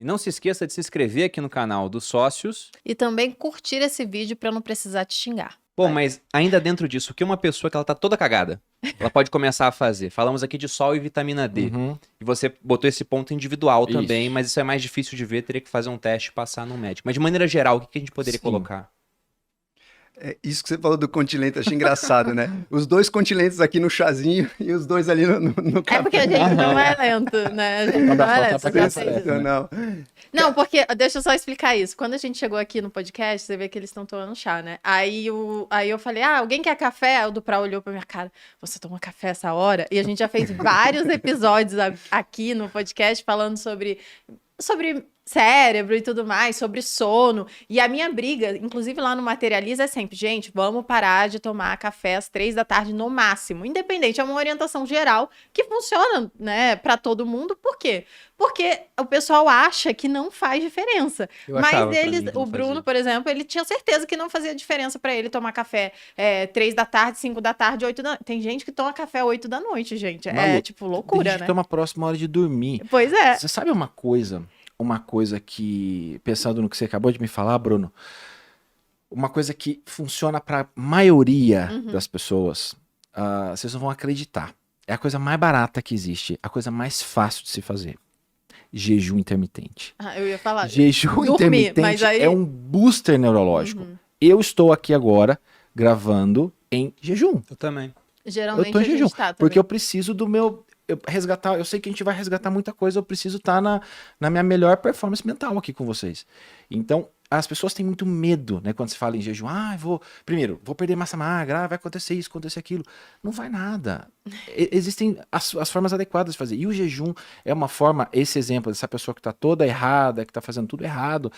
E não se esqueça de se inscrever aqui no canal dos sócios. E também curtir esse vídeo para não precisar te xingar. Pô, mas ainda dentro disso, o que uma pessoa que ela tá toda cagada, ela pode começar a fazer? Falamos aqui de sol e vitamina D. E você botou esse ponto individual também, mas isso é mais difícil de ver, teria que fazer um teste e passar no médico. Mas de maneira geral, o que a gente poderia colocar? Isso que você falou do continente, achei engraçado, né? Os dois continentes aqui no chazinho e os dois ali no café. É porque a gente não é lento, né? A gente não é lento. Não, porque, deixa eu só explicar isso. Quando a gente chegou aqui no podcast, você vê que eles estão tomando chá, né? Aí eu falei, alguém quer café? Aí o Duprá olhou pra minha cara, você toma café essa hora? E a gente já fez vários episódios aqui no podcast falando sobre cérebro e tudo mais, sobre sono. E a minha briga, inclusive lá no Materializa, é sempre, gente, vamos parar de tomar café às 3 da tarde no máximo. Independente, é uma orientação geral que funciona, né, pra todo mundo. Por quê? Porque o pessoal acha que não faz diferença. Mas o Bruno, por exemplo, ele tinha certeza que não fazia diferença pra ele tomar café 3 da tarde, 5 da tarde, 8 da noite. Tem gente que toma café 8 da noite, gente. É tipo loucura, tem gente né? que toma a próxima hora de dormir. Pois é. Você sabe uma coisa que, pensando no que você acabou de me falar, Bruno, uma coisa que funciona para a maioria das pessoas, vocês não vão acreditar. É a coisa mais barata que existe, a coisa mais fácil de se fazer. Jejum intermitente. Eu ia falar. Jejum intermitente mas aí... é um booster neurológico. Eu estou aqui agora gravando em jejum. Eu também. Geralmente eu tô em jejum, tá porque eu preciso do meu... eu sei que a gente vai resgatar muita coisa, eu preciso estar na minha melhor performance mental aqui com vocês. Então, as pessoas têm muito medo, né, quando se fala em jejum. Vou perder massa magra, vai acontecer isso, acontecer aquilo. Não vai nada. Existem as formas adequadas de fazer. E o jejum é uma forma, esse exemplo dessa pessoa que está toda errada, que está fazendo tudo errado.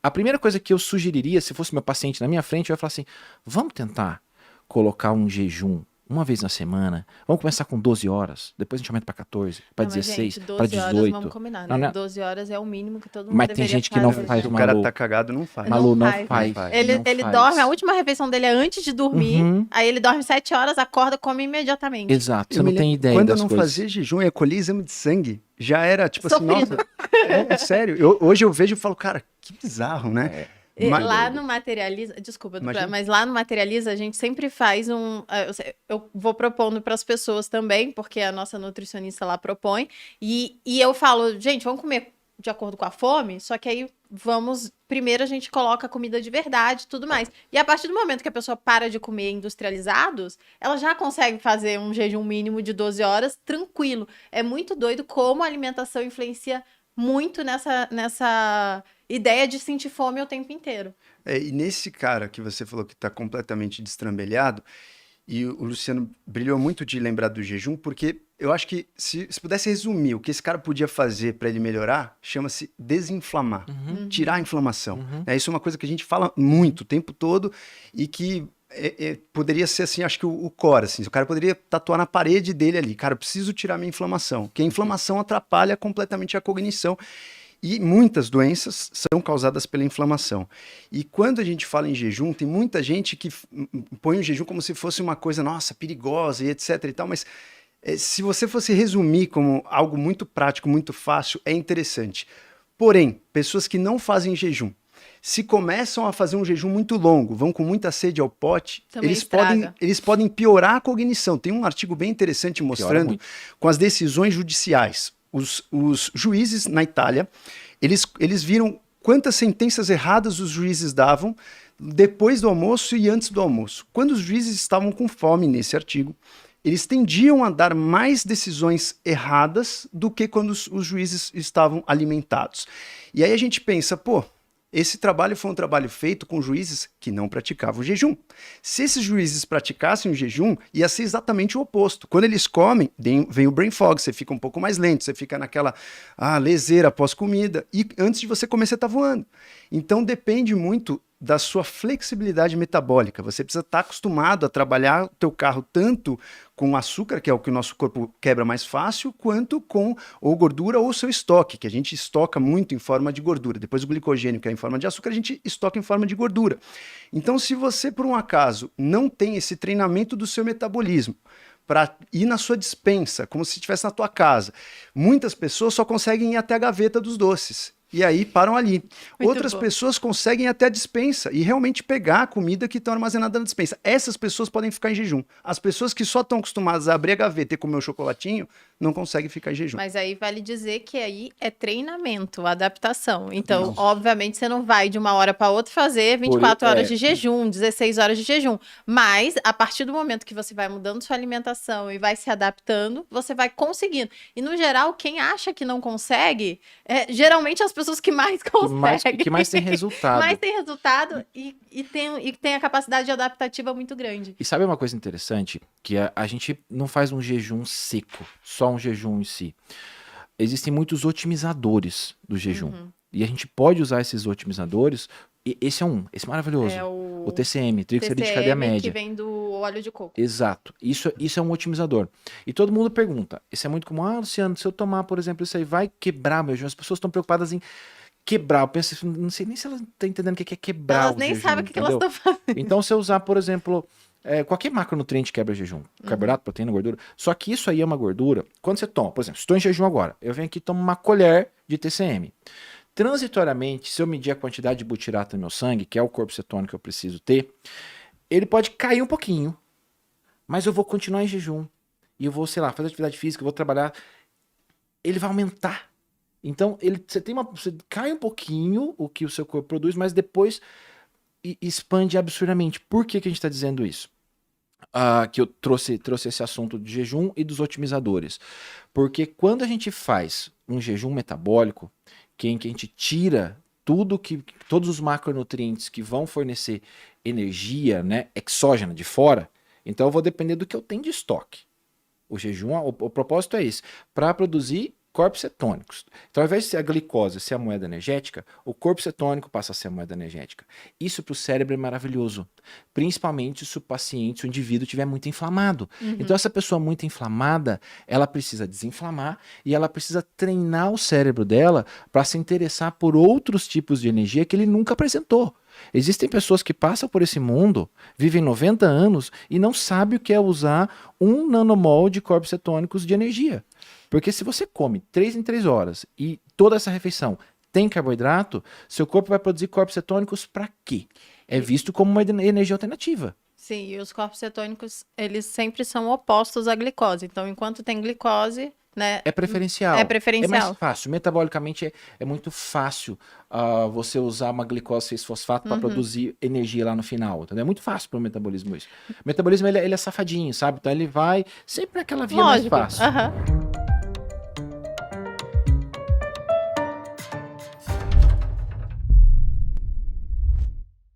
A primeira coisa que eu sugeriria, se fosse meu paciente na minha frente, eu ia falar assim, vamos tentar colocar um jejum uma vez na semana, vamos começar com 12 horas, depois a gente aumenta para 14, para 16, para 18. Horas, vamos combinar, né? 12 horas é o mínimo que todo mundo mas tem gente que não faz, o cara tá cagado, não faz. Malu, não faz. Ele dorme, a última refeição dele é antes de dormir, aí ele dorme 7 horas, acorda, come imediatamente. Exato, você não tem ideia quando das eu não coisas. fazia jejum, eu colhia exame de sangue, já era tipo assim, nossa, sério, hoje eu vejo e falo, cara, que bizarro, né? Lá no Materializa, desculpa, mas lá no Materializa a gente sempre faz eu vou propondo para as pessoas também, porque a nossa nutricionista lá propõe, e eu falo, gente, vamos comer de acordo com a fome, só que aí primeiro a gente coloca comida de verdade e tudo mais. E a partir do momento que a pessoa para de comer industrializados, ela já consegue fazer um jejum mínimo de 12 horas tranquilo. É muito doido como a alimentação influencia muito nessa ideia de sentir fome o tempo inteiro. E nesse cara que você falou que está completamente destrambelhado, e o Luciano brilhou muito de lembrar do jejum, porque eu acho que se pudesse resumir o que esse cara podia fazer para ele melhorar, chama-se desinflamar, tirar a inflamação. Isso é uma coisa que a gente fala muito o tempo todo e que poderia ser assim, acho que o core, assim, o cara poderia tatuar na parede dele ali, cara, eu preciso tirar minha inflamação, porque a inflamação atrapalha completamente a cognição. E muitas doenças são causadas pela inflamação. E quando a gente fala em jejum, tem muita gente que põe o jejum como se fosse uma coisa, nossa, perigosa e etc e tal, mas se você fosse resumir como algo muito prático, muito fácil, é interessante. Porém, pessoas que não fazem jejum, se começam a fazer um jejum muito longo, vão com muita sede ao pote, eles podem piorar a cognição. Tem um artigo bem interessante mostrando com as decisões judiciais. Os juízes na Itália, eles viram quantas sentenças erradas os juízes davam depois do almoço e antes do almoço. Quando os juízes estavam com fome, nesse artigo, eles tendiam a dar mais decisões erradas do que quando os juízes estavam alimentados. E aí a gente pensa, esse trabalho foi um trabalho feito com juízes que não praticavam o jejum. Se esses juízes praticassem o jejum, ia ser exatamente o oposto. Quando eles comem, vem o brain fog, você fica um pouco mais lento, você fica naquela leseira após comida, e antes de você comer, você está voando. Então depende muito da sua flexibilidade metabólica. Você precisa estar acostumado a trabalhar o teu carro tanto com açúcar, que é o que o nosso corpo quebra mais fácil, quanto com ou gordura ou seu estoque, que a gente estoca muito em forma de gordura. Depois o glicogênio, que é em forma de açúcar, a gente estoca em forma de gordura. Então, se você, por um acaso, não tem esse treinamento do seu metabolismo, para ir na sua despensa, como se estivesse na tua casa, muitas pessoas só conseguem ir até a gaveta dos doces. e aí param ali. Muito Outras bom. pessoas conseguem até a despensa e realmente pegar a comida que estão armazenada na despensa. Essas pessoas podem ficar em jejum. As pessoas que só estão acostumadas a abrir a gaveta e comer o chocolatinho não conseguem ficar em jejum. Mas aí vale dizer que aí é treinamento, adaptação. Então, obviamente, você não vai de uma hora para outra fazer 24 horas de jejum, 16 horas de jejum. Mas, a partir do momento que você vai mudando sua alimentação e vai se adaptando, você vai conseguindo. E, no geral, quem acha que não consegue, geralmente as pessoas que mais conseguem. Que mais tem resultado. Mais tem resultado e tem a capacidade adaptativa muito grande. E sabe uma coisa interessante? Que a gente não faz um jejum seco, só um jejum em si. Existem muitos otimizadores do jejum. E a gente pode usar esses otimizadores. E esse é maravilhoso. É o TCM, tríglicerídeo de cadeia média. Que vem do óleo de coco. Exato. Isso é um otimizador. E todo mundo pergunta. Isso é muito comum. Ah, Luciano, se eu tomar, por exemplo, isso aí vai quebrar meu jejum. As pessoas estão preocupadas em quebrar. Eu penso, não sei nem se elas estão entendendo o que é quebrar Elas o nem jejum, sabem o que elas estão fazendo. Então, se eu usar, por exemplo, qualquer macronutriente quebra jejum. Carboidrato, proteína, gordura. Só que isso aí é uma gordura. Quando você toma, por exemplo, estou em jejum agora. Eu venho aqui e tomo uma colher de TCM. Transitoriamente, se eu medir a quantidade de butirato no meu sangue, que é o corpo cetônico que eu preciso ter, ele pode cair um pouquinho. Mas eu vou continuar em jejum. E eu vou, sei lá, fazer atividade física, eu vou trabalhar. Ele vai aumentar. Então, você cai um pouquinho o que o seu corpo produz, mas depois expande absurdamente. Por que a gente está dizendo isso? Que eu trouxe esse assunto de jejum e dos otimizadores. Porque quando a gente faz um jejum metabólico, em que a gente tira todos os macronutrientes que vão fornecer energia, né, exógena de fora, então eu vou depender do que eu tenho de estoque. O jejum, o propósito é esse, para produzir corpos cetônicos. Então, ao invés de ser a glicose ser a moeda energética, o corpo cetônico passa a ser a moeda energética. Isso para o cérebro é maravilhoso, principalmente se o indivíduo estiver muito inflamado. Então, essa pessoa muito inflamada, ela precisa desinflamar e ela precisa treinar o cérebro dela para se interessar por outros tipos de energia que ele nunca apresentou. Existem pessoas que passam por esse mundo, vivem 90 anos e não sabem o que é usar 1 nanomol de corpos cetônicos de energia. Porque se você come 3 em 3 horas e toda essa refeição tem carboidrato, seu corpo vai produzir corpos cetônicos para quê? É visto como uma energia alternativa. Sim, e os corpos cetônicos, eles sempre são opostos à glicose. Então, enquanto tem glicose, né? É preferencial. É preferencial. É mais fácil. Metabolicamente é muito fácil você usar uma glicose 6-fosfato para produzir energia lá no final. Entendeu? É muito fácil para o metabolismo isso. O metabolismo ele é safadinho, sabe? Então ele vai sempre naquela via mais fácil.